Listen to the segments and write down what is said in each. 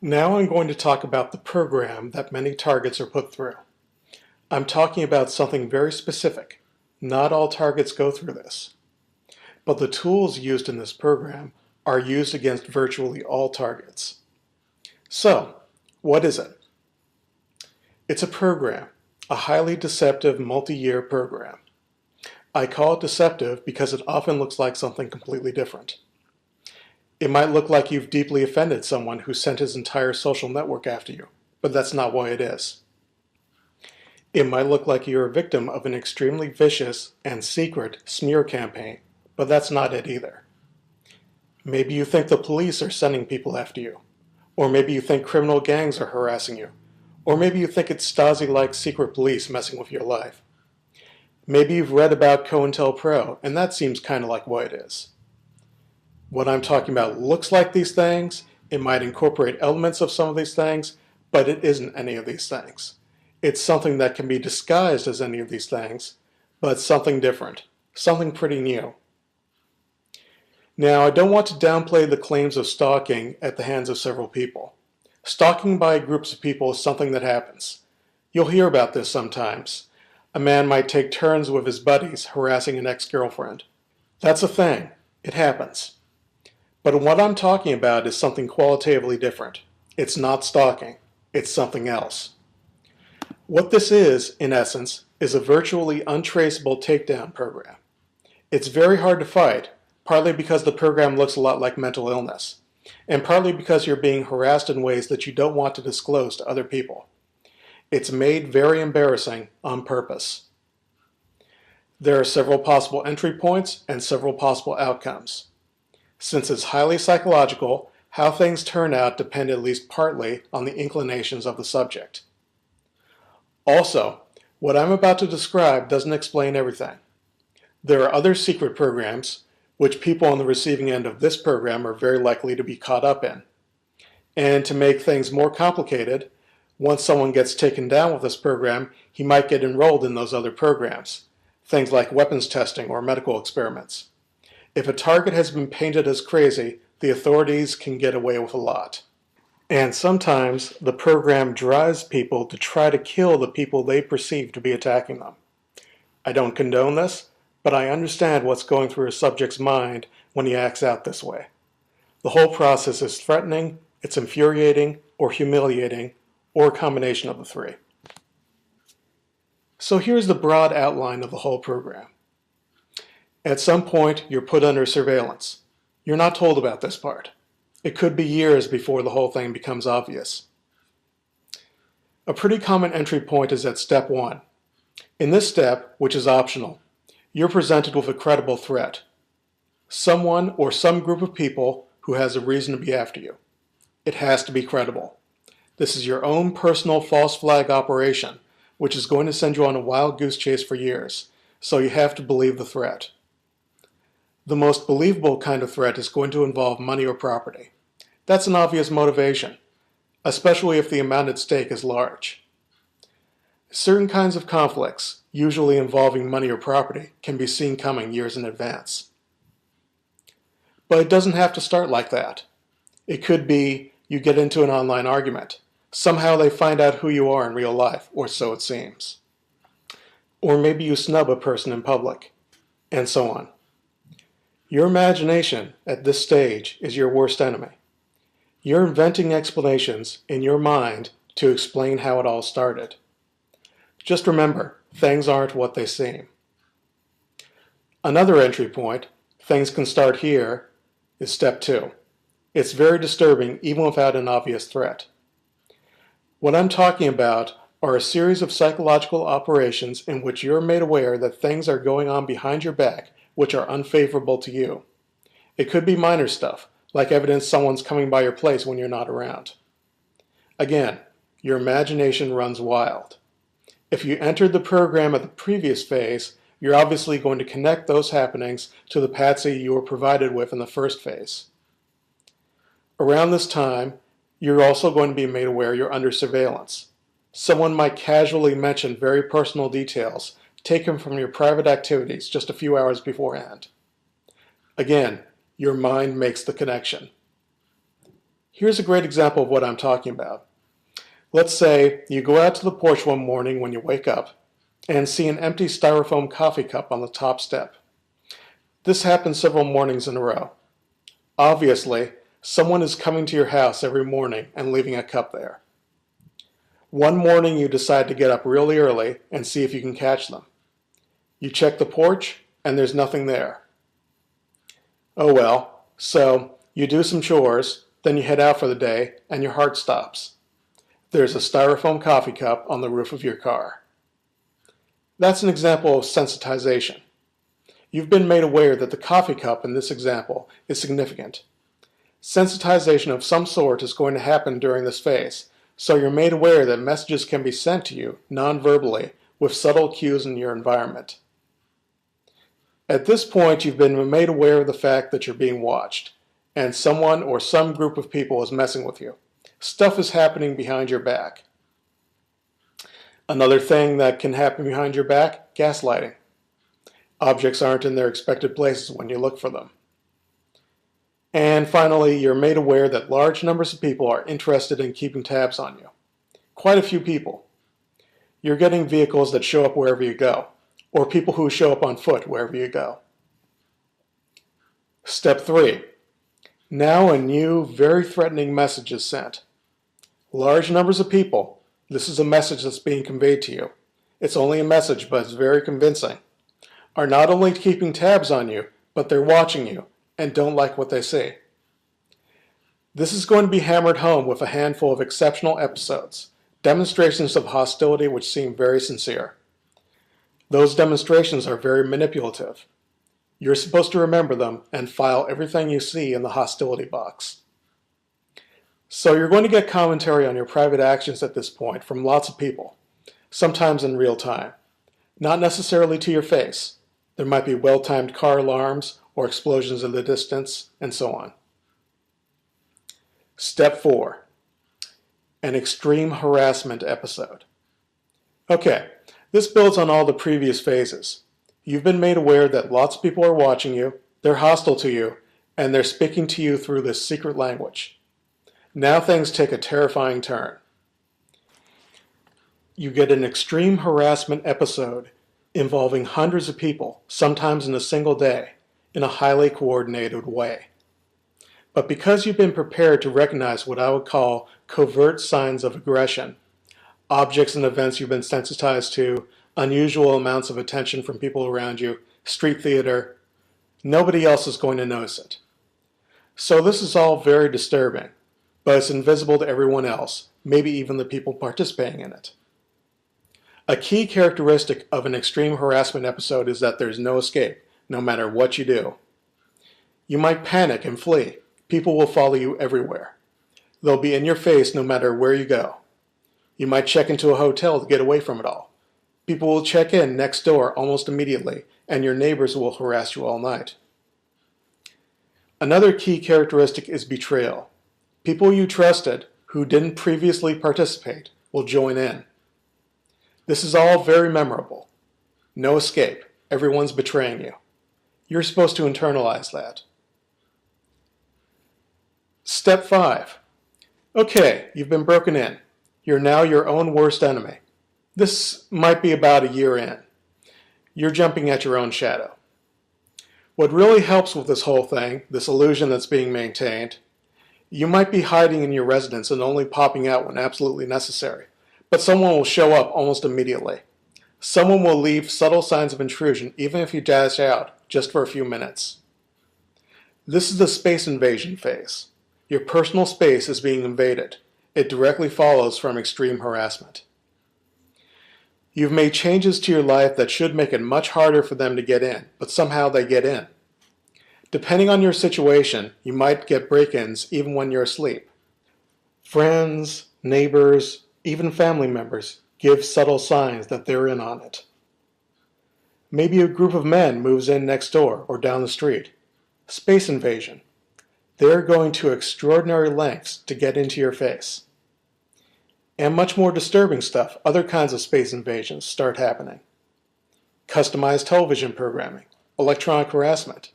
Now I'm going to talk about the program that many targets are put through. I'm talking about something very specific. Not all targets go through this. But the tools used in this program are used against virtually all targets. So, what is it? It's a program, a highly deceptive multi-year program. I call it deceptive because it often looks like something completely different. It might look like you've deeply offended someone who sent his entire social network after you, but that's not why it is. It might look like you're a victim of an extremely vicious and secret smear campaign, but that's not it either. Maybe you think the police are sending people after you, or maybe you think criminal gangs are harassing you, or maybe you think it's Stasi-like secret police messing with your life. Maybe you've read about COINTELPRO, and that seems kind of like what it is. What I'm talking about looks like these things, it might incorporate elements of some of these things, but it isn't any of these things. It's something that can be disguised as any of these things, but something different, something pretty new. Now, I don't want to downplay the claims of stalking at the hands of several people. Stalking by groups of people is something that happens. You'll hear about this sometimes. A man might take turns with his buddies harassing an ex-girlfriend. That's a thing. It happens. But what I'm talking about is something qualitatively different. It's not stalking. It's something else. What this is, in essence, is a virtually untraceable takedown program. It's very hard to fight, partly because the program looks a lot like mental illness, and partly because you're being harassed in ways that you don't want to disclose to other people. It's made very embarrassing on purpose. There are several possible entry points and several possible outcomes. Since it's highly psychological, how things turn out depend at least partly on the inclinations of the subject. Also, what I'm about to describe doesn't explain everything. There are other secret programs, which people on the receiving end of this program are very likely to be caught up in. And to make things more complicated, once someone gets taken down with this program, he might get enrolled in those other programs, things like weapons testing or medical experiments. If a target has been painted as crazy, the authorities can get away with a lot. And sometimes the program drives people to try to kill the people they perceive to be attacking them. I don't condone this, but I understand what's going through a subject's mind when he acts out this way. The whole process is threatening, it's infuriating, or humiliating, or a combination of the three. So here's the broad outline of the whole program. At some point, you're put under surveillance. You're not told about this part. It could be years before the whole thing becomes obvious. A pretty common entry point is at step 1. In this step, which is optional, you're presented with a credible threat. Someone or some group of people who has a reason to be after you. It has to be credible. This is your own personal false flag operation, which is going to send you on a wild goose chase for years, so you have to believe the threat. The most believable kind of threat is going to involve money or property. That's an obvious motivation, especially if the amount at stake is large. Certain kinds of conflicts, usually involving money or property, can be seen coming years in advance. But it doesn't have to start like that. It could be you get into an online argument. Somehow they find out who you are in real life, or so it seems. Or maybe you snub a person in public, and so on. Your imagination at this stage is your worst enemy. You're inventing explanations in your mind to explain how it all started. Just remember, things aren't what they seem. Another entry point, things can start here, is step 2. It's very disturbing even without an obvious threat. What I'm talking about are a series of psychological operations in which you're made aware that things are going on behind your back which are unfavorable to you. It could be minor stuff, like evidence someone's coming by your place when you're not around. Again, your imagination runs wild. If you entered the program at the previous phase, you're obviously going to connect those happenings to the patsy you were provided with in the first phase. Around this time, you're also going to be made aware you're under surveillance. Someone might casually mention very personal details taken from your private activities just a few hours beforehand. Again, your mind makes the connection. Here's a great example of what I'm talking about. Let's say you go out to the porch one morning when you wake up and see an empty styrofoam coffee cup on the top step. This happens several mornings in a row. Obviously, someone is coming to your house every morning and leaving a cup there. One morning you decide to get up really early and see if you can catch them. You check the porch and there's nothing there. Oh well, so you do some chores, then you head out for the day and your heart stops. There's a styrofoam coffee cup on the roof of your car. That's an example of sensitization. You've been made aware that the coffee cup in this example is significant. Sensitization of some sort is going to happen during this phase, so you're made aware that messages can be sent to you non-verbally with subtle cues in your environment. At this point, you've been made aware of the fact that you're being watched, and someone or some group of people is messing with you. Stuff is happening behind your back. Another thing that can happen behind your back, gaslighting. Objects aren't in their expected places when you look for them. And finally, you're made aware that large numbers of people are interested in keeping tabs on you. Quite a few people. You're getting vehicles that show up wherever you go, or people who show up on foot wherever you go. Step 3. Now a new, very threatening message is sent. Large numbers of people. This is a message that's being conveyed to you. It's only a message, but it's very convincing. Are not only keeping tabs on you, but they're watching you and don't like what they see. This is going to be hammered home with a handful of exceptional episodes, demonstrations of hostility which seem very sincere. Those demonstrations are very manipulative. You're supposed to remember them and file everything you see in the hostility box. So you're going to get commentary on your private actions at this point from lots of people, sometimes in real time. Not necessarily to your face. There might be well-timed car alarms or explosions in the distance, and so on. Step 4. An extreme harassment episode. Okay, this builds on all the previous phases. You've been made aware that lots of people are watching you, they're hostile to you, and they're speaking to you through this secret language. Now things take a terrifying turn. You get an extreme harassment episode involving hundreds of people, sometimes in a single day, in a highly coordinated way. But because you've been prepared to recognize what I would call covert signs of aggression, objects and events you've been sensitized to, unusual amounts of attention from people around you, street theater, nobody else is going to notice it. So this is all very disturbing, but it's invisible to everyone else, maybe even the people participating in it. A key characteristic of an extreme harassment episode is that there's no escape, no matter what you do. You might panic and flee. People will follow you everywhere. They'll be in your face no matter where you go. You might check into a hotel to get away from it all. People will check in next door almost immediately, and your neighbors will harass you all night. Another key characteristic is betrayal. People you trusted, who didn't previously participate, will join in. This is all very memorable. No escape. Everyone's betraying you. You're supposed to internalize that. Step 5. Okay, you've been broken in. You're now your own worst enemy. This might be about a year in. You're jumping at your own shadow. What really helps with this whole thing, this illusion that's being maintained, you might be hiding in your residence and only popping out when absolutely necessary, but someone will show up almost immediately. Someone will leave subtle signs of intrusion even if you dash out just for a few minutes. This is the space invasion phase. Your personal space is being invaded. It directly follows from extreme harassment. You've made changes to your life that should make it much harder for them to get in, but somehow they get in. Depending on your situation, you might get break-ins even when you're asleep. Friends, neighbors, even family members give subtle signs that they're in on it. Maybe a group of men moves in next door or down the street. Space invasion. They're going to extraordinary lengths to get into your face. And much more disturbing stuff, other kinds of space invasions start happening. Customized television programming, electronic harassment,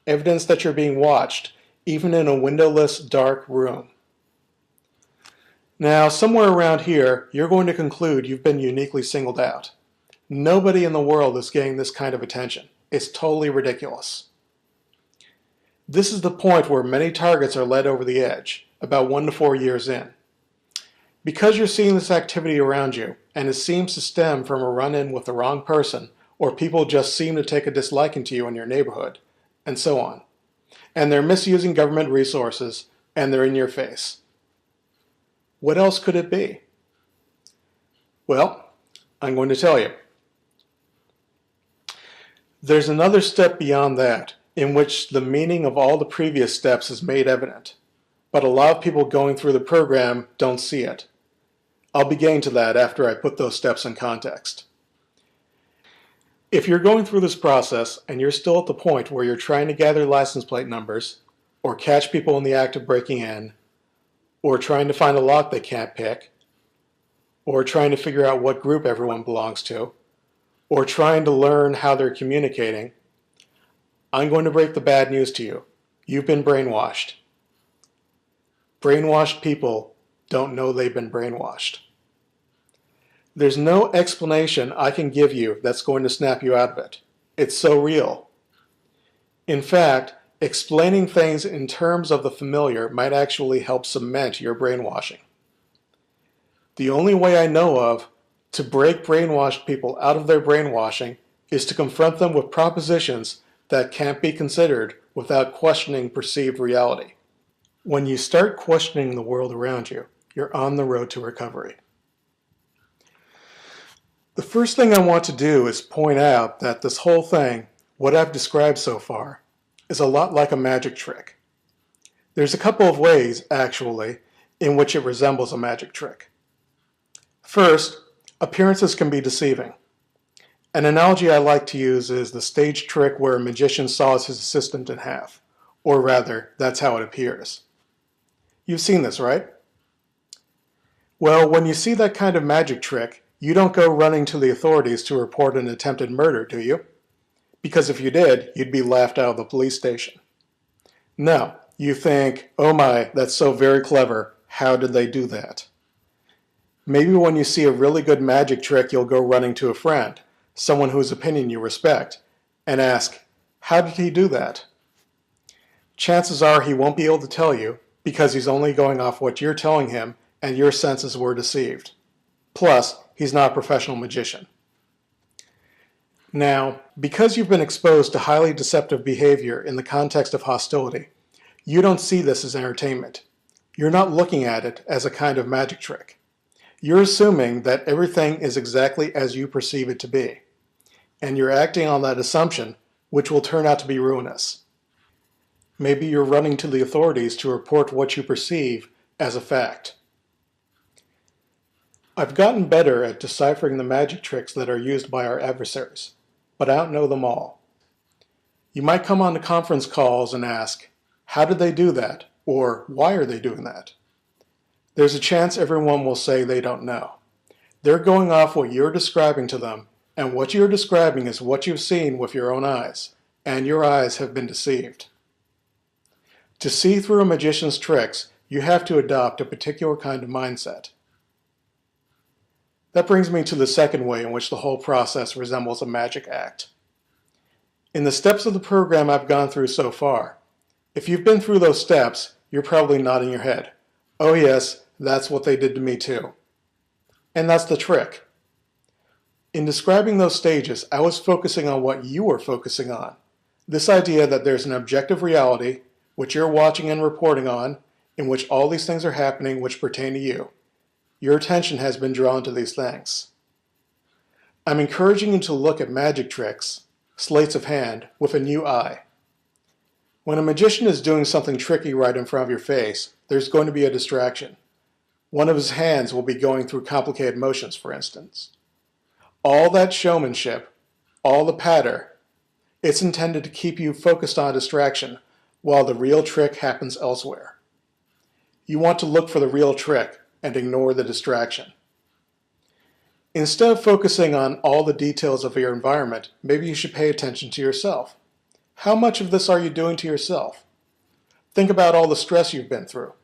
evidence that you're being watched, even in a windowless, dark room. Now, somewhere around here, you're going to conclude you've been uniquely singled out. Nobody in the world is getting this kind of attention. It's totally ridiculous. This is the point where many targets are led over the edge, about 1 to 4 years in. Because you're seeing this activity around you, and it seems to stem from a run-in with the wrong person, or people just seem to take a disliking to you in your neighborhood, and so on. And they're misusing government resources, and they're in your face. What else could it be? Well, I'm going to tell you. There's another step beyond that, in which the meaning of all the previous steps is made evident, but a lot of people going through the program don't see it. I'll be getting to that after I put those steps in context. If you're going through this process and you're still at the point where you're trying to gather license plate numbers, or catch people in the act of breaking in, or trying to find a lock they can't pick, or trying to figure out what group everyone belongs to, or trying to learn how they're communicating, I'm going to break the bad news to you. You've been brainwashed. Brainwashed people don't know they've been brainwashed. There's no explanation I can give you that's going to snap you out of it. It's so real. In fact, explaining things in terms of the familiar might actually help cement your brainwashing. The only way I know of to break brainwashed people out of their brainwashing is to confront them with propositions that can't be considered without questioning perceived reality. When you start questioning the world around you, you're on the road to recovery. The first thing I want to do is point out that this whole thing, what I've described so far, is a lot like a magic trick. There's a couple of ways, actually, in which it resembles a magic trick. First, appearances can be deceiving. An analogy I like to use is the stage trick where a magician saws his assistant in half, or rather, that's how it appears. You've seen this, right? Well, when you see that kind of magic trick, you don't go running to the authorities to report an attempted murder, do you? Because if you did, you'd be laughed out of the police station. No, you think, oh my, that's so very clever, how did they do that? Maybe when you see a really good magic trick, you'll go running to a friend, someone whose opinion you respect, and ask, how did he do that? Chances are he won't be able to tell you because he's only going off what you're telling him and your senses were deceived. Plus, he's not a professional magician. Now, because you've been exposed to highly deceptive behavior in the context of hostility, you don't see this as entertainment. You're not looking at it as a kind of magic trick. You're assuming that everything is exactly as you perceive it to be, and you're acting on that assumption, which will turn out to be ruinous. Maybe you're running to the authorities to report what you perceive as a fact. I've gotten better at deciphering the magic tricks that are used by our adversaries, but I don't know them all. You might come on to conference calls and ask, how did they do that? Or why are they doing that? There's a chance everyone will say they don't know. They're going off what you're describing to them, and what you're describing is what you've seen with your own eyes, and your eyes have been deceived. To see through a magician's tricks, you have to adopt a particular kind of mindset. That brings me to the second way in which the whole process resembles a magic act. In the steps of the program I've gone through so far, if you've been through those steps, you're probably nodding your head. Oh yes, that's what they did to me too. And that's the trick. In describing those stages, I was focusing on what you were focusing on. This idea that there's an objective reality, which you're watching and reporting on, in which all these things are happening which pertain to you. Your attention has been drawn to these things. I'm encouraging you to look at magic tricks, sleights of hand, with a new eye. When a magician is doing something tricky right in front of your face, there's going to be a distraction. One of his hands will be going through complicated motions, for instance. All that showmanship, all the patter, it's intended to keep you focused on a distraction while the real trick happens elsewhere. You want to look for the real trick and ignore the distraction. Instead of focusing on all the details of your environment, maybe you should pay attention to yourself. How much of this are you doing to yourself? Think about all the stress you've been through.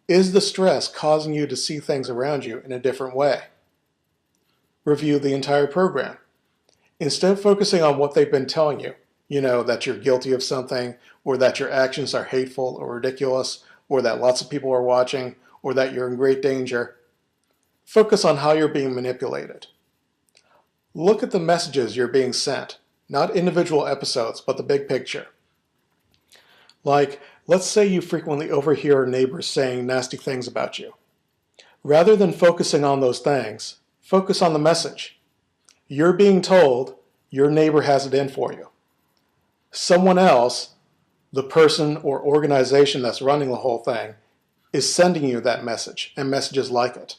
Is the stress causing you to see things around you in a different way? Review the entire program. Instead of focusing on what they've been telling you, that you're guilty of something, or that your actions are hateful or ridiculous, or that lots of people are watching, or that you're in great danger, focus on how you're being manipulated. Look at the messages you're being sent, not individual episodes, but the big picture. Like, let's say you frequently overhear neighbors saying nasty things about you. Rather than focusing on those things, focus on the message. You're being told your neighbor has it in for you. Someone else, the person or organization that's running the whole thing, is sending you that message and messages like it.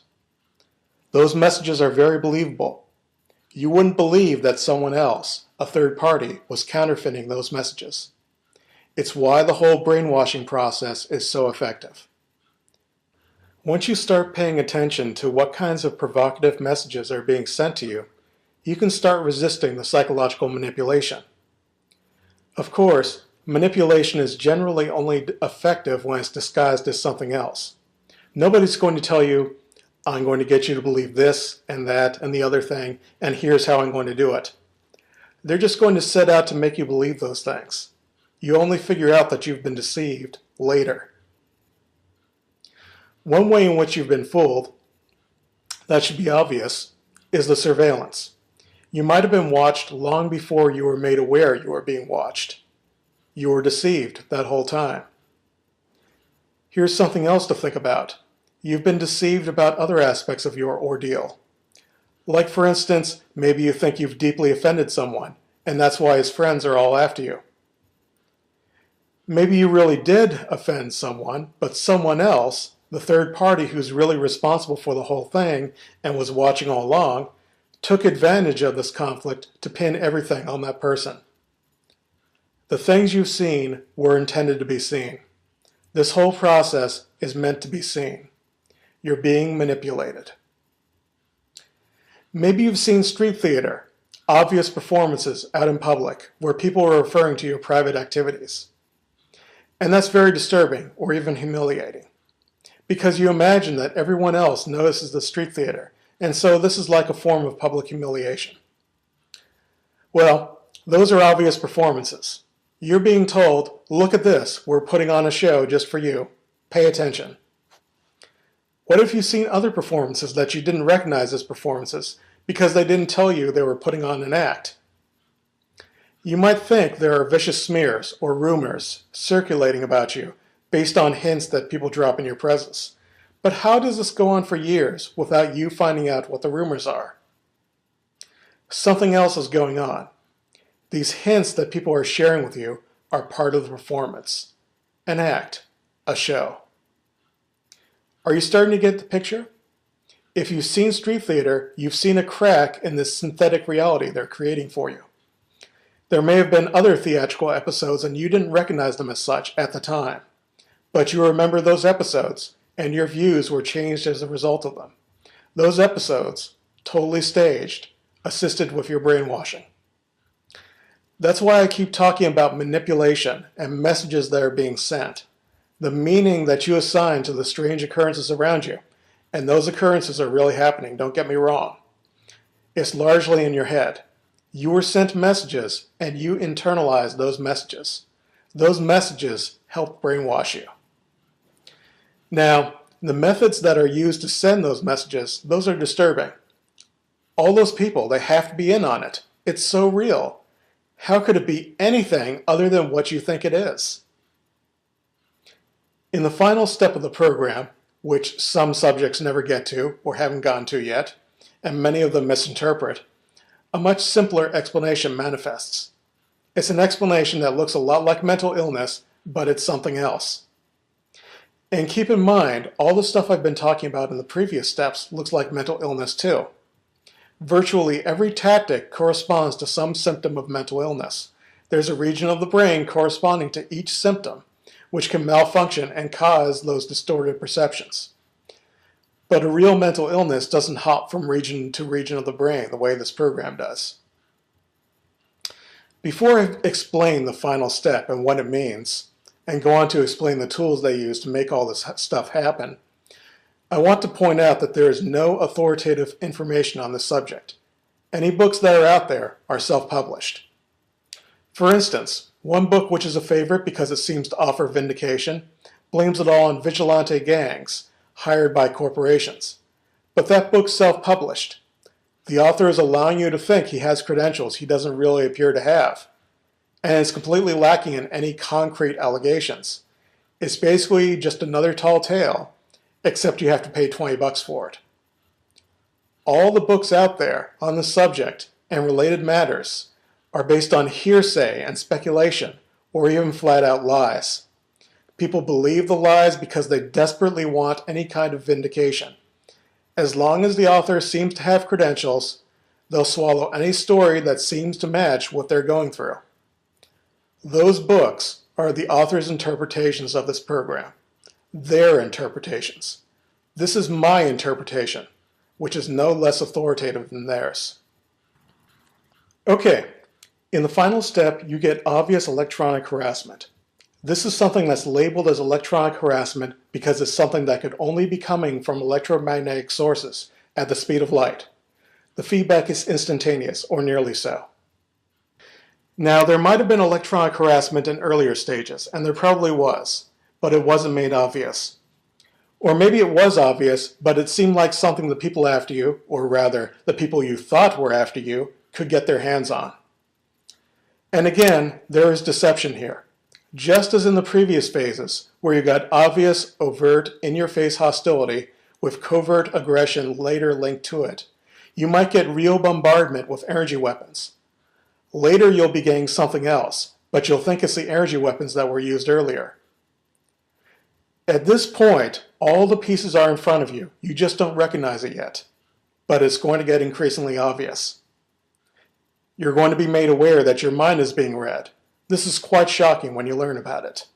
Those messages are very believable. You wouldn't believe that someone else, a third party, was counterfeiting those messages. It's why the whole brainwashing process is so effective. Once you start paying attention to what kinds of provocative messages are being sent to you, you can start resisting the psychological manipulation. Of course, manipulation is generally only effective when it's disguised as something else. Nobody's going to tell you, I'm going to get you to believe this and that and the other thing, and here's how I'm going to do it. They're just going to set out to make you believe those things. You only figure out that you've been deceived later. One way in which you've been fooled, that should be obvious, is the surveillance. You might have been watched long before you were made aware you were being watched. You were deceived that whole time. Here's something else to think about. You've been deceived about other aspects of your ordeal. Like, for instance, maybe you think you've deeply offended someone, and that's why his friends are all after you. Maybe you really did offend someone, but someone else, the third party who's really responsible for the whole thing and was watching all along, took advantage of this conflict to pin everything on that person. The things you've seen were intended to be seen. This whole process is meant to be seen. You're being manipulated. Maybe you've seen street theater, obvious performances out in public where people are referring to your private activities. And that's very disturbing or even humiliating, because you imagine that everyone else notices the street theater, and so this is like a form of public humiliation. Well, those are obvious performances. You're being told, look at this, we're putting on a show just for you. Pay attention. What if you've seen other performances that you didn't recognize as performances because they didn't tell you they were putting on an act? You might think there are vicious smears or rumors circulating about you based on hints that people drop in your presence. But how does this go on for years without you finding out what the rumors are? Something else is going on. These hints that people are sharing with you are part of the performance, an act, a show. Are you starting to get the picture? If you've seen street theater, you've seen a crack in this synthetic reality they're creating for you. There may have been other theatrical episodes and you didn't recognize them as such at the time, but you remember those episodes and your views were changed as a result of them. Those episodes, totally staged, assisted with your brainwashing. That's why I keep talking about manipulation and messages that are being sent, the meaning that you assign to the strange occurrences around you. And those occurrences are really happening, don't get me wrong. It's largely in your head. You were sent messages and you internalize those messages. Those messages help brainwash you. Now, the methods that are used to send those messages, those are disturbing. All those people, they have to be in on it. It's so real. How could it be anything other than what you think it is? In the final step of the program, which some subjects never get to or haven't gotten to yet, and many of them misinterpret, a much simpler explanation manifests. It's an explanation that looks a lot like mental illness, but it's something else. And keep in mind, all the stuff I've been talking about in the previous steps looks like mental illness too. Virtually every tactic corresponds to some symptom of mental illness. There's a region of the brain corresponding to each symptom, which can malfunction and cause those distorted perceptions. But a real mental illness doesn't hop from region to region of the brain the way this program does. Before I explain the final step and what it means, and go on to explain the tools they use to make all this stuff happen, I want to point out that there is no authoritative information on this subject. Any books that are out there are self-published. For instance, one book which is a favorite because it seems to offer vindication blames it all on vigilante gangs hired by corporations. But that book's self-published. The author is allowing you to think he has credentials he doesn't really appear to have, and is completely lacking in any concrete allegations. It's basically just another tall tale, except you have to pay $20 for it. All the books out there on the subject and related matters are based on hearsay and speculation, or even flat-out lies. People believe the lies because they desperately want any kind of vindication. As long as the author seems to have credentials, they'll swallow any story that seems to match what they're going through. Those books are the author's interpretations of this program. Their interpretations. This is my interpretation, which is no less authoritative than theirs. Okay, in the final step, you get obvious electronic harassment. This is something that's labeled as electronic harassment because it's something that could only be coming from electromagnetic sources at the speed of light. The feedback is instantaneous, or nearly so. Now, there might have been electronic harassment in earlier stages, and there probably was, but it wasn't made obvious. Or maybe it was obvious, but it seemed like something the people after you, or rather, the people you thought were after you, could get their hands on. And again, there is deception here. Just as in the previous phases, where you got obvious, overt, in-your-face hostility with covert aggression later linked to it, you might get real bombardment with energy weapons. Later you'll be getting something else, but you'll think it's the energy weapons that were used earlier. At this point, all the pieces are in front of you. You just don't recognize it yet, but it's going to get increasingly obvious. You're going to be made aware that your mind is being read. This is quite shocking when you learn about it.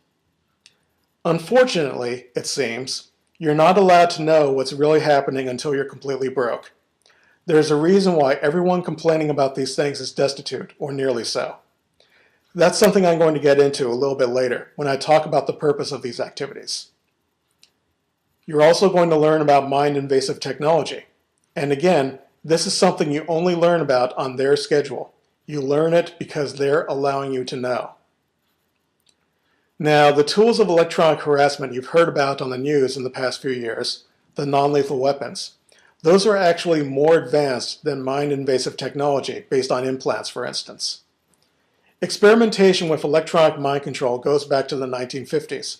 Unfortunately, it seems, you're not allowed to know what's really happening until you're completely broke. There's a reason why everyone complaining about these things is destitute, or nearly so. That's something I'm going to get into a little bit later when I talk about the purpose of these activities. You're also going to learn about mind-invasive technology. And again, this is something you only learn about on their schedule. You learn it because they're allowing you to know. Now, the tools of electronic harassment you've heard about on the news in the past few years, the non-lethal weapons, those are actually more advanced than mind-invasive technology based on implants, for instance. Experimentation with electronic mind control goes back to the 1950s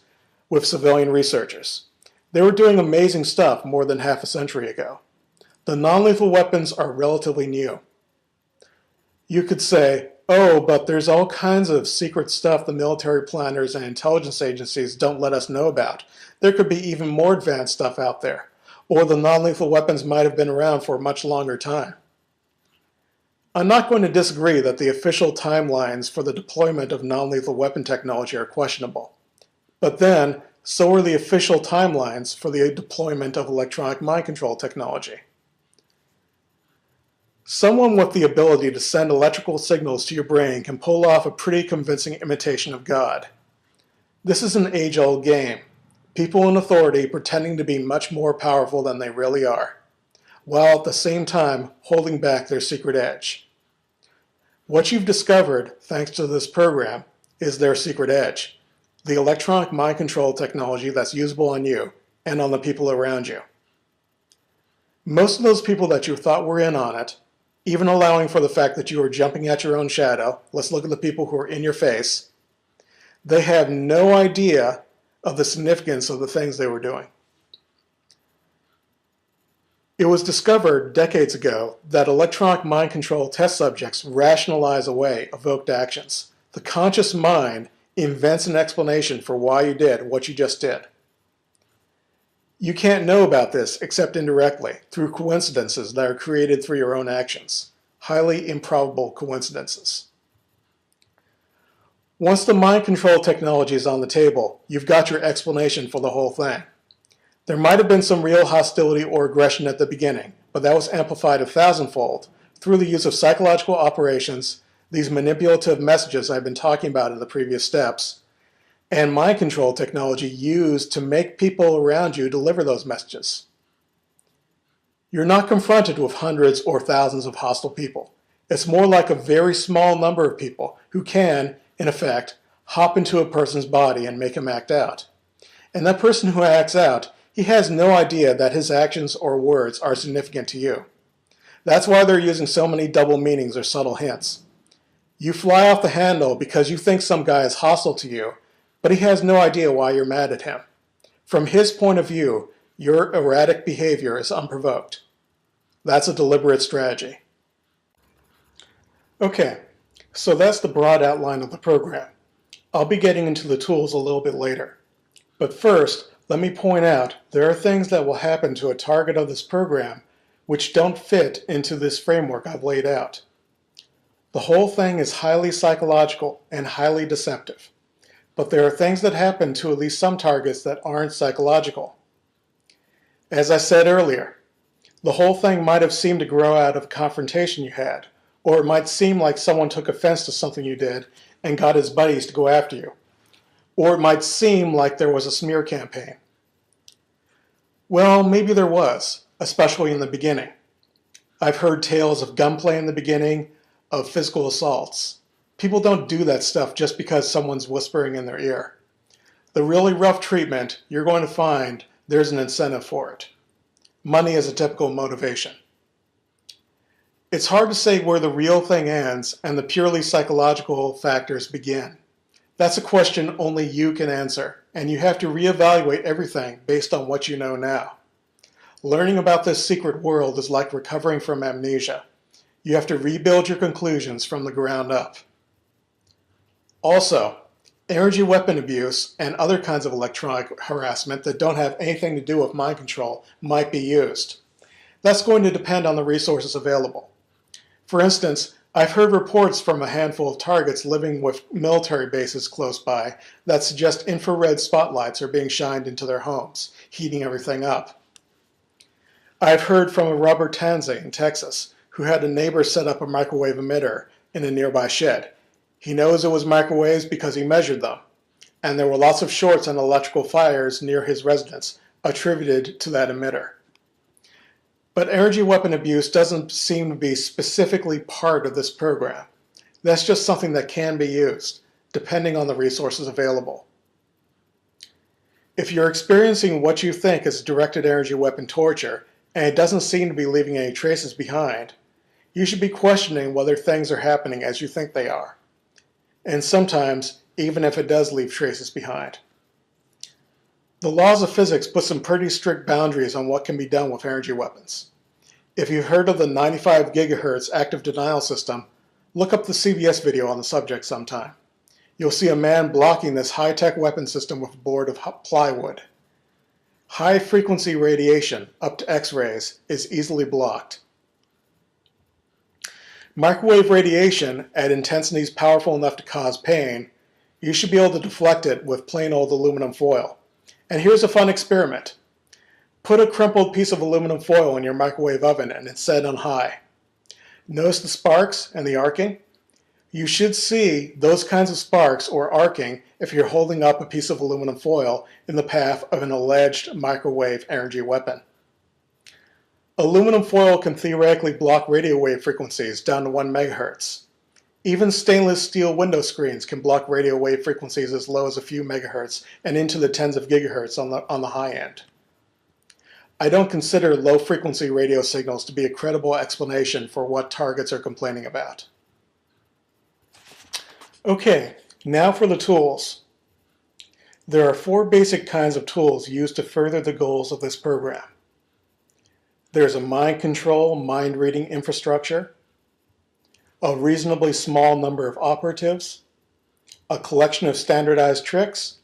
with civilian researchers. They were doing amazing stuff more than half a century ago. The non-lethal weapons are relatively new. You could say, oh, but there's all kinds of secret stuff the military planners and intelligence agencies don't let us know about. There could be even more advanced stuff out there. Or the non-lethal weapons might have been around for a much longer time. I'm not going to disagree that the official timelines for the deployment of non-lethal weapon technology are questionable. But then, so are the official timelines for the deployment of electronic mind control technology. Someone with the ability to send electrical signals to your brain can pull off a pretty convincing imitation of God. This is an age-old game. People in authority pretending to be much more powerful than they really are, while at the same time holding back their secret edge. What you've discovered, thanks to this program, is their secret edge, the electronic mind control technology that's usable on you and on the people around you. Most of those people that you thought were in on it, even allowing for the fact that you are jumping at your own shadow, let's look at the people who are in your face, they have no idea of the significance of the things they were doing. It was discovered decades ago that electronic mind control test subjects rationalize away evoked actions. The conscious mind invents an explanation for why you did what you just did. You can't know about this except indirectly, through coincidences that are created through your own actions. Highly improbable coincidences. Once the mind control technology is on the table, you've got your explanation for the whole thing. There might have been some real hostility or aggression at the beginning, but that was amplified 1,000-fold through the use of psychological operations, these manipulative messages I've been talking about in the previous steps, and mind control technology used to make people around you deliver those messages. You're not confronted with hundreds or thousands of hostile people. It's more like a very small number of people who can, in effect, hop into a person's body and make him act out. And that person who acts out, he has no idea that his actions or words are significant to you. That's why they're using so many double meanings or subtle hints. You fly off the handle because you think some guy is hostile to you, but he has no idea why you're mad at him. From his point of view, your erratic behavior is unprovoked. That's a deliberate strategy. Okay, so that's the broad outline of the program. I'll be getting into the tools a little bit later. But first, let me point out there are things that will happen to a target of this program which don't fit into this framework I've laid out. The whole thing is highly psychological and highly deceptive. But there are things that happen to at least some targets that aren't psychological. As I said earlier, the whole thing might have seemed to grow out of a confrontation you had, or it might seem like someone took offense to something you did and got his buddies to go after you. Or it might seem like there was a smear campaign. Well, maybe there was, especially in the beginning. I've heard tales of gunplay in the beginning, of physical assaults. People don't do that stuff just because someone's whispering in their ear. The really rough treatment, you're going to find there's an incentive for it. Money is a typical motivation. It's hard to say where the real thing ends and the purely psychological factors begin. That's a question only you can answer, and you have to reevaluate everything based on what you know now. Learning about this secret world is like recovering from amnesia. You have to rebuild your conclusions from the ground up. Also, energy weapon abuse and other kinds of electronic harassment that don't have anything to do with mind control might be used. That's going to depend on the resources available. For instance, I've heard reports from a handful of targets living with military bases close by that suggest infrared spotlights are being shined into their homes, heating everything up. I've heard from a rubber Tanzay in Texas who had a neighbor set up a microwave emitter in a nearby shed. He knows it was microwaves because he measured them, and there were lots of shorts and electrical fires near his residence attributed to that emitter. But energy weapon abuse doesn't seem to be specifically part of this program. That's just something that can be used, depending on the resources available. If you're experiencing what you think is directed energy weapon torture, and it doesn't seem to be leaving any traces behind, you should be questioning whether things are happening as you think they are. And sometimes, even if it does leave traces behind. The laws of physics put some pretty strict boundaries on what can be done with energy weapons. If you've heard of the 95 gigahertz active denial system, look up the CBS video on the subject sometime. You'll see a man blocking this high-tech weapon system with a board of plywood. High-frequency radiation, up to X-rays, is easily blocked. Microwave radiation, at intensities powerful enough to cause pain, you should be able to deflect it with plain old aluminum foil. And here's a fun experiment. Put a crumpled piece of aluminum foil in your microwave oven and it's set on high. Notice the sparks and the arcing? You should see those kinds of sparks or arcing if you're holding up a piece of aluminum foil in the path of an alleged microwave energy weapon. Aluminum foil can theoretically block radio wave frequencies down to 1 megahertz. Even stainless steel window screens can block radio wave frequencies as low as a few megahertz and into the tens of gigahertz on the high end. I don't consider low-frequency radio signals to be a credible explanation for what targets are complaining about. Okay, now for the tools. There are 4 basic kinds of tools used to further the goals of this program. There's a mind control, mind-reading infrastructure, a reasonably small number of operatives, a collection of standardized tricks,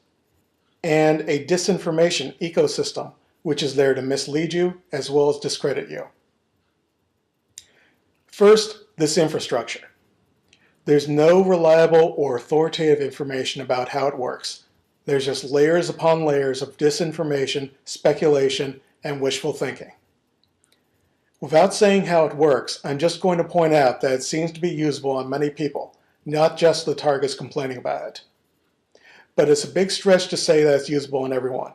and a disinformation ecosystem, which is there to mislead you as well as discredit you. First, this infrastructure. There's no reliable or authoritative information about how it works. There's just layers upon layers of disinformation, speculation, and wishful thinking. Without saying how it works, I'm just going to point out that it seems to be usable on many people, not just the targets complaining about it. but it's a big stretch to say that it's usable on everyone.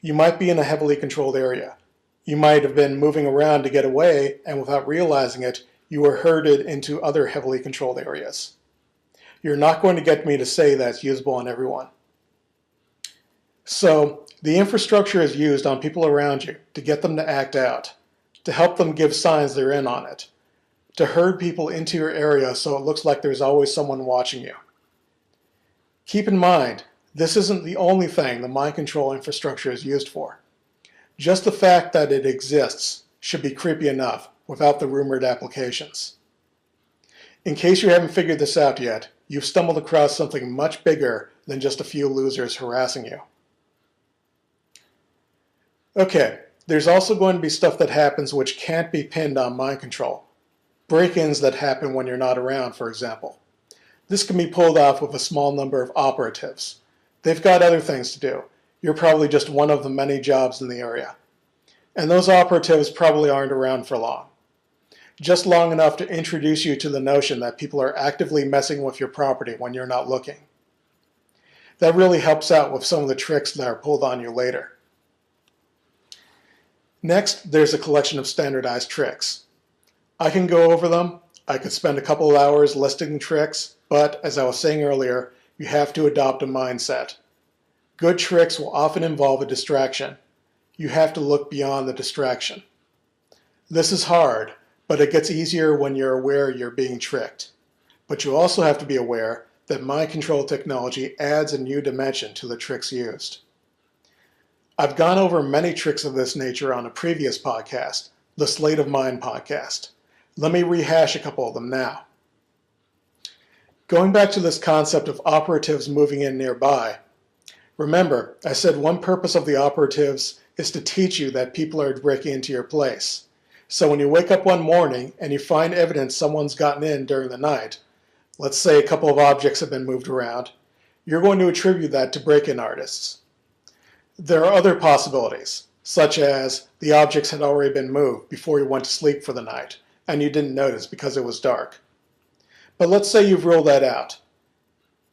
You might be in a heavily controlled area. You might have been moving around to get away, and without realizing it, you were herded into other heavily controlled areas. You're not going to get me to say that it's usable on everyone. So, the infrastructure is used on people around you to get them to act out, to help them give signs they're in on it, to herd people into your area so it looks like there's always someone watching you. Keep in mind, this isn't the only thing the mind control infrastructure is used for. Just the fact that it exists should be creepy enough without the rumored applications. In case you haven't figured this out yet, you've stumbled across something much bigger than just a few losers harassing you. Okay, there's also going to be stuff that happens which can't be pinned on mind control. Break-ins that happen when you're not around, for example. This can be pulled off with a small number of operatives. They've got other things to do. You're probably just one of the many jobs in the area. And those operatives probably aren't around for long. Just long enough to introduce you to the notion that people are actively messing with your property when you're not looking. That really helps out with some of the tricks that are pulled on you later. Next, there's a collection of standardized tricks. I can go over them. I could spend a couple of hours listing tricks, but as I was saying earlier, you have to adopt a mindset. Good tricks will often involve a distraction. You have to look beyond the distraction. This is hard, but it gets easier when you're aware you're being tricked. But you also have to be aware that mind control technology adds a new dimension to the tricks used. I've gone over many tricks of this nature on a previous podcast, the Sleight of Mind podcast. Let me rehash a couple of them now. Going back to this concept of operatives moving in nearby, remember, I said one purpose of the operatives is to teach you that people are breaking into your place. So when you wake up one morning and you find evidence someone's gotten in during the night, let's say a couple of objects have been moved around, you're going to attribute that to break-in artists. There are other possibilities, such as the objects had already been moved before you went to sleep for the night, and you didn't notice because it was dark. But let's say you've ruled that out.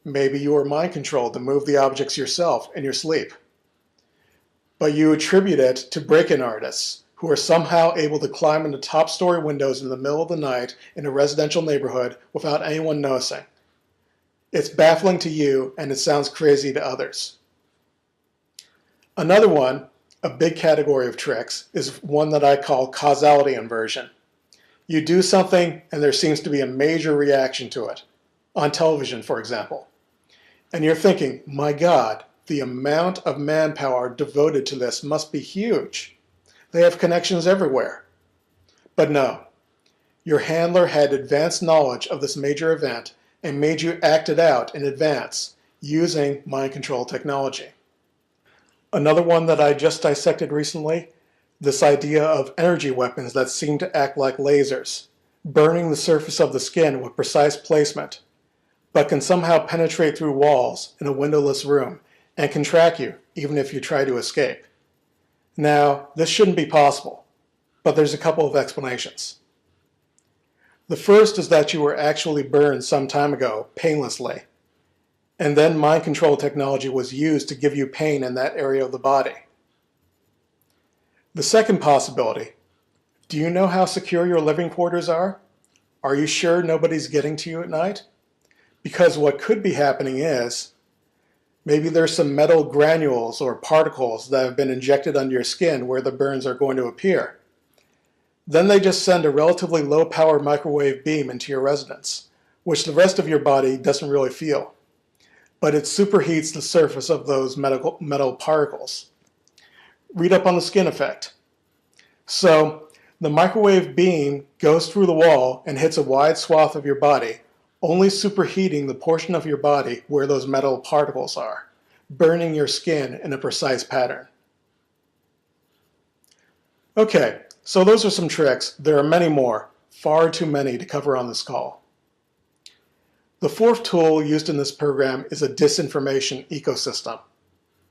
Maybe you were mind controlled to move the objects yourself in your sleep. But you attribute it to break-in artists who are somehow able to climb into top-story windows in the middle of the night in a residential neighborhood without anyone noticing. It's baffling to you and it sounds crazy to others. Another one, a big category of tricks, is one that I call causality inversion. You do something and there seems to be a major reaction to it, on television for example. And you're thinking, my God, the amount of manpower devoted to this must be huge. They have connections everywhere. But no, your handler had advanced knowledge of this major event and made you act it out in advance using mind control technology. Another one that I just dissected recently, this idea of energy weapons that seem to act like lasers, burning the surface of the skin with precise placement, but can somehow penetrate through walls in a windowless room and can track you even if you try to escape. Now, this shouldn't be possible, but there's a couple of explanations. The first is that you were actually burned some time ago, painlessly, and then mind control technology was used to give you pain in that area of the body. The second possibility, do you know how secure your living quarters are? Are you sure nobody's getting to you at night? Because what could be happening is, maybe there's some metal granules or particles that have been injected under your skin where the burns are going to appear. Then they just send a relatively low-power microwave beam into your residence, which the rest of your body doesn't really feel. But it superheats the surface of those metal particles. Read up on the skin effect. So, the microwave beam goes through the wall and hits a wide swath of your body, only superheating the portion of your body where those metal particles are, burning your skin in a precise pattern. Okay, so those are some tricks. There are many more, far too many to cover on this call. The fourth tool used in this program is a disinformation ecosystem.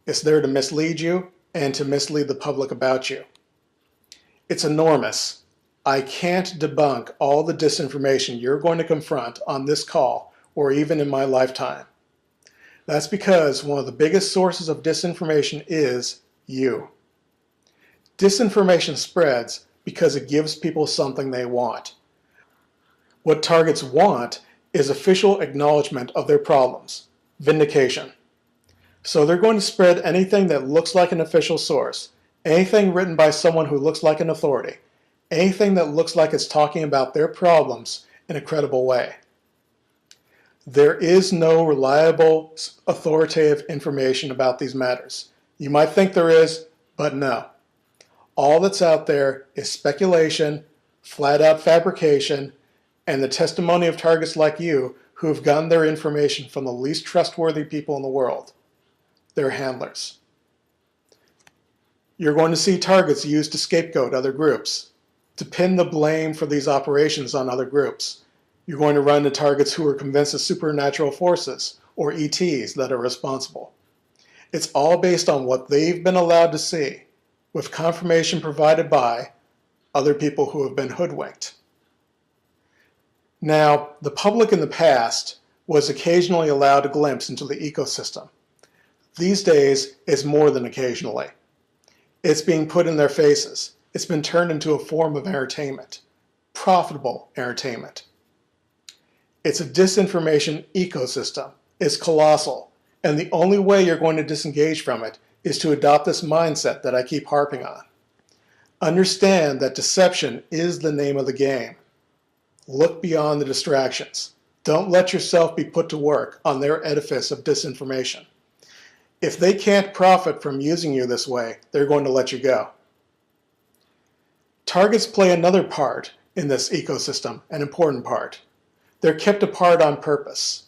It's there to mislead you and to mislead the public about you. It's enormous. I can't debunk all the disinformation you're going to confront on this call or even in my lifetime. That's because one of the biggest sources of disinformation is you. Disinformation spreads because it gives people something they want. What targets want is official acknowledgement of their problems, vindication. So they're going to spread anything that looks like an official source, anything written by someone who looks like an authority, anything that looks like it's talking about their problems in a credible way. There is no reliable, authoritative information about these matters. You might think there is, but no. All that's out there is speculation, flat-out fabrication, and the testimony of targets like you who have gotten their information from the least trustworthy people in the world, their handlers. You're going to see targets used to scapegoat other groups, to pin the blame for these operations on other groups. You're going to run into targets who are convinced of supernatural forces, or ETs, that are responsible. It's all based on what they've been allowed to see, with confirmation provided by other people who have been hoodwinked. Now, the public in the past was occasionally allowed a glimpse into the ecosystem. These days, it's more than occasionally. It's being put in their faces. It's been turned into a form of entertainment, profitable entertainment. It's a disinformation ecosystem. It's colossal, and the only way you're going to disengage from it is to adopt this mindset that I keep harping on. Understand that deception is the name of the game. Look beyond the distractions. Don't let yourself be put to work on their edifice of disinformation. If they can't profit from using you this way, they're going to let you go. Targets play another part in this ecosystem, an important part. They're kept apart on purpose.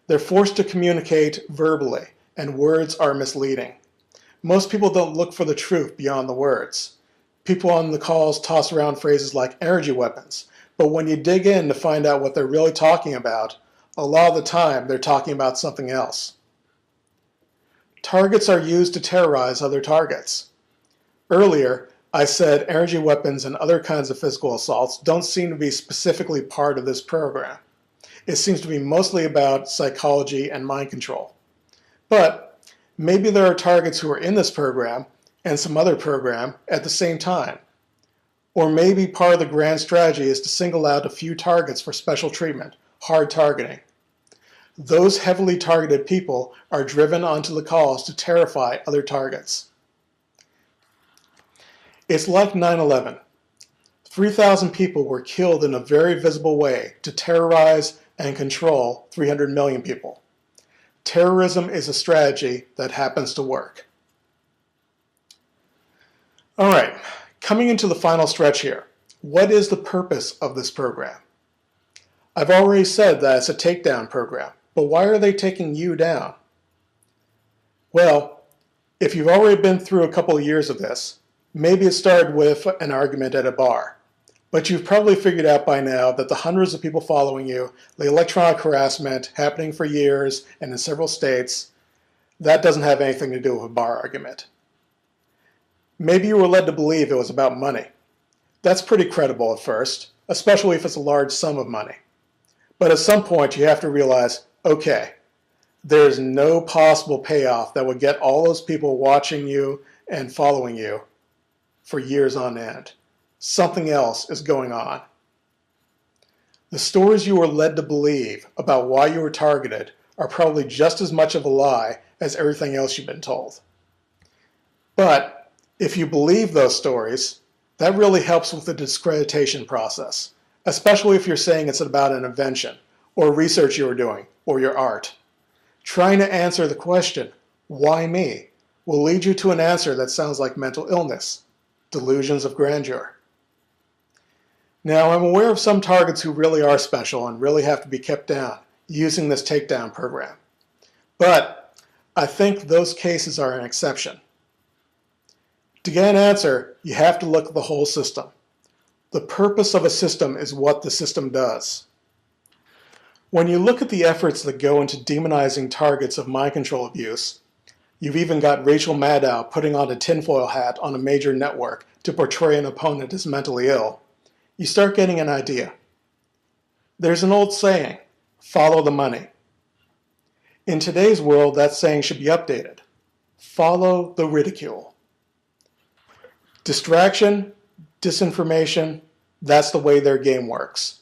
They're forced to communicate verbally, and words are misleading. Most people don't look for the truth beyond the words. People on the calls toss around phrases like energy weapons, but when you dig in to find out what they're really talking about, a lot of the time they're talking about something else. Targets are used to terrorize other targets. Earlier, I said energy weapons and other kinds of physical assaults don't seem to be specifically part of this program. It seems to be mostly about psychology and mind control. But maybe there are targets who are in this program and some other program at the same time. Or maybe part of the grand strategy is to single out a few targets for special treatment, hard targeting. Those heavily targeted people are driven onto the calls to terrify other targets. It's like 9/11. 3,000 people were killed in a very visible way to terrorize and control 300 million people. Terrorism is a strategy that happens to work. All right, coming into the final stretch here. What is the purpose of this program? I've already said that it's a takedown program, but why are they taking you down? Well, if you've already been through a couple of years of this, maybe it started with an argument at a bar. But you've probably figured out by now that the hundreds of people following you, the electronic harassment happening for years and in several states, that doesn't have anything to do with a bar argument. Maybe you were led to believe it was about money. That's pretty credible at first, especially if it's a large sum of money. But at some point you have to realize, okay, there's no possible payoff that would get all those people watching you and following you for years on end. Something else is going on. The stories you were led to believe about why you were targeted are probably just as much of a lie as everything else you've been told. But if you believe those stories, that really helps with the discreditation process, especially if you're saying it's about an invention, or research you were doing, or your art. Trying to answer the question, why me, will lead you to an answer that sounds like mental illness, delusions of grandeur. Now, I'm aware of some targets who really are special and really have to be kept down using this takedown program. But I think those cases are an exception. To get an answer, you have to look at the whole system. The purpose of a system is what the system does. When you look at the efforts that go into demonizing targets of mind control abuse, you've even got Rachel Maddow putting on a tinfoil hat on a major network to portray an opponent as mentally ill, you start getting an idea. There's an old saying, follow the money. In today's world, that saying should be updated. Follow the ridicule. Distraction, disinformation, that's the way their game works.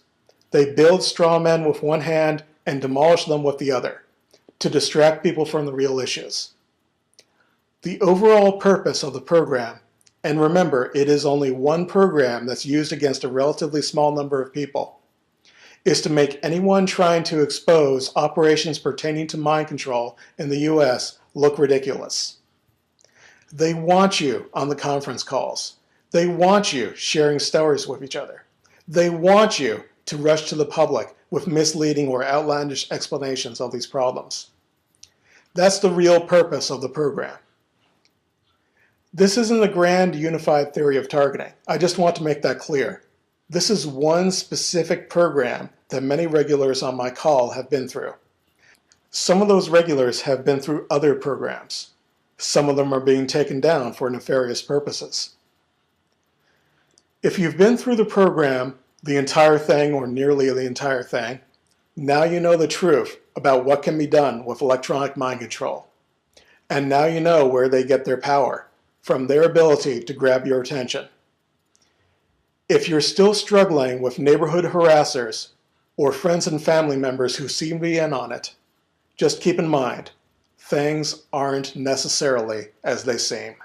They build straw men with one hand and demolish them with the other, to distract people from the real issues. The overall purpose of the program, and remember, it is only one program that's used against a relatively small number of people, is to make anyone trying to expose operations pertaining to mind control in the US look ridiculous. They want you on the conference calls. They want you sharing stories with each other. They want you to rush to the public with misleading or outlandish explanations of these problems. That's the real purpose of the program. This isn't a grand unified theory of targeting. I just want to make that clear. This is one specific program that many regulars on my call have been through. Some of those regulars have been through other programs. Some of them are being taken down for nefarious purposes. If you've been through the program, the entire thing or nearly the entire thing, now you know the truth about what can be done with electronic mind control. And now you know where they get their power, from their ability to grab your attention. If you're still struggling with neighborhood harassers or friends and family members who seem to be in on it, just keep in mind, things aren't necessarily as they seem.